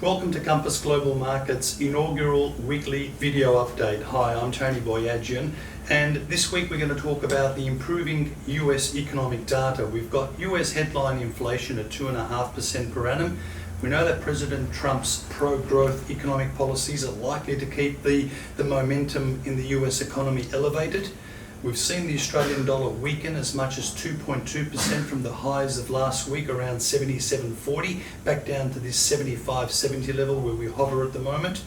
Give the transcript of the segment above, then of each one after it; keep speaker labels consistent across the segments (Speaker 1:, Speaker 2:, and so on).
Speaker 1: Welcome to Compass Global Markets inaugural weekly video update. Hi, I'm Tony Boyadjian, and this week we're going to talk about the improving US economic data. We've got US headline inflation at 2.5% per annum. We know that President Trump's pro-growth economic policies are likely to keep the momentum in the US economy elevated. We've seen the Australian dollar weaken as much as 2.2% from the highs of last week, around 77.40, back down to this 75.70 level where we hover at the moment.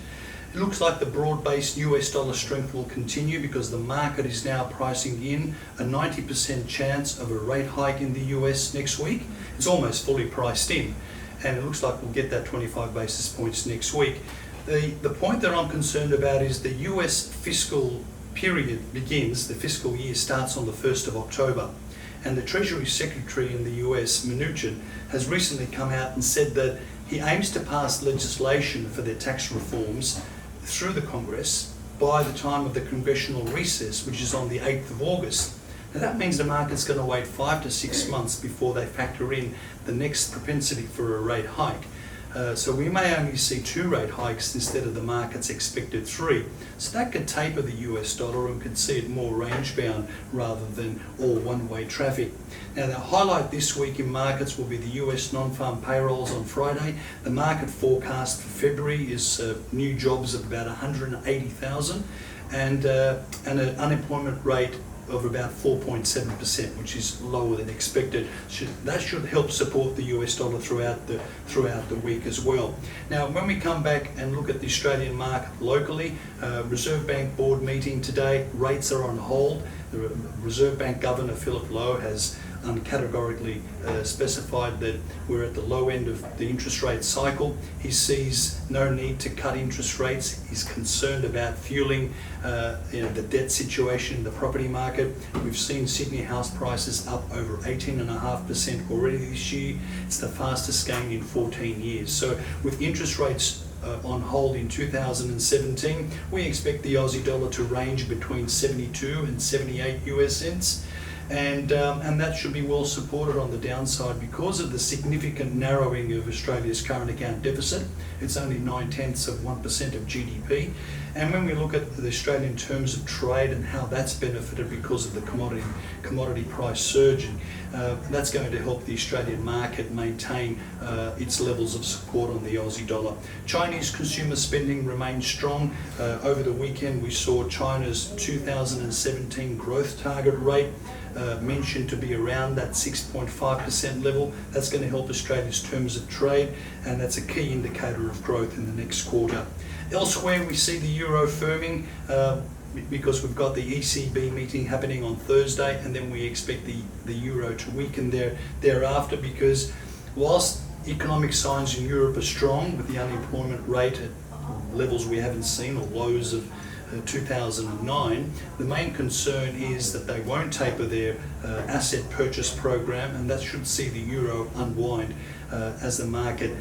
Speaker 1: It looks like the broad-based US dollar strength will continue because the market is now pricing in a 90% chance of a rate hike in the US next week. It's almost fully priced in, and it looks like we'll get that 25 basis points next week. The point that I'm concerned about is the US fiscal period begins, the fiscal year starts on the 1st of October, and the Treasury Secretary in the US, Mnuchin, has recently come out and said that he aims to pass legislation for their tax reforms through the Congress by the time of the congressional recess, which is on the 8th of August. Now that means the market's going to wait 5 to 6 months before they factor in the next propensity for a rate hike. So we may only see 2 rate hikes instead of the market's expected 3. So that could taper the US dollar and could see it more range bound rather than all one-way traffic. Now the highlight this week in markets will be the US non-farm payrolls on Friday. The market forecast for February is new jobs of about 180,000 and an unemployment rate of about 4.7%, which is lower than expected. That should help support the US dollar throughout the week as well. Now, when we come back and look at the Australian market locally, Reserve Bank board meeting today, rates are on hold. The Reserve Bank Governor Philip Lowe has categorically specified that we're at the low end of the interest rate cycle. He sees no need to cut interest rates. He's concerned about fueling the debt situation in the property market. We've seen Sydney house prices up over 18.5% already this year. It's the fastest gain in 14 years. So with interest rates on hold in 2017, we expect the Aussie dollar to range between 72 and 78 US cents. And that should be well supported on the downside because of the significant narrowing of Australia's current account deficit. It's only 0.9% of GDP. And when we look at the Australian terms of trade and how that's benefited because of the commodity price surging, that's going to help the Australian market maintain its levels of support on the Aussie dollar. Chinese consumer spending remains strong. Over the weekend we saw China's 2017 growth target rate mentioned to be around that 6.5% level. That's going to help Australia's terms of trade, and that's a key indicator of growth in the next quarter. Elsewhere, we see the euro firming because we've got the ECB meeting happening on Thursday, and then we expect the euro to weaken thereafter because whilst economic signs in Europe are strong with the unemployment rate at levels we haven't seen or lows of 2009, the main concern is that they won't taper their asset purchase program, and that should see the euro unwind as the market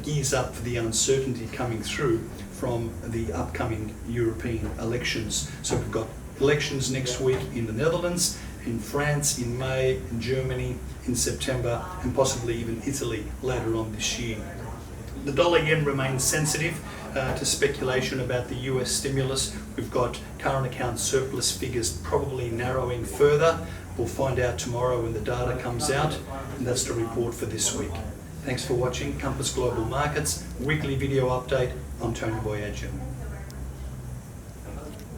Speaker 1: gears up for the uncertainty coming through from the upcoming European elections. So we've got elections next week in the Netherlands, in France in May, in Germany in September, and possibly even Italy later on this year. The dollar yen remains sensitive to speculation about the US stimulus. We've got current account surplus figures probably narrowing further. We'll find out tomorrow when the data comes out, and that's the report for this week. Thanks for watching Compass Global Markets weekly video update. I'm Tony Boyadjian.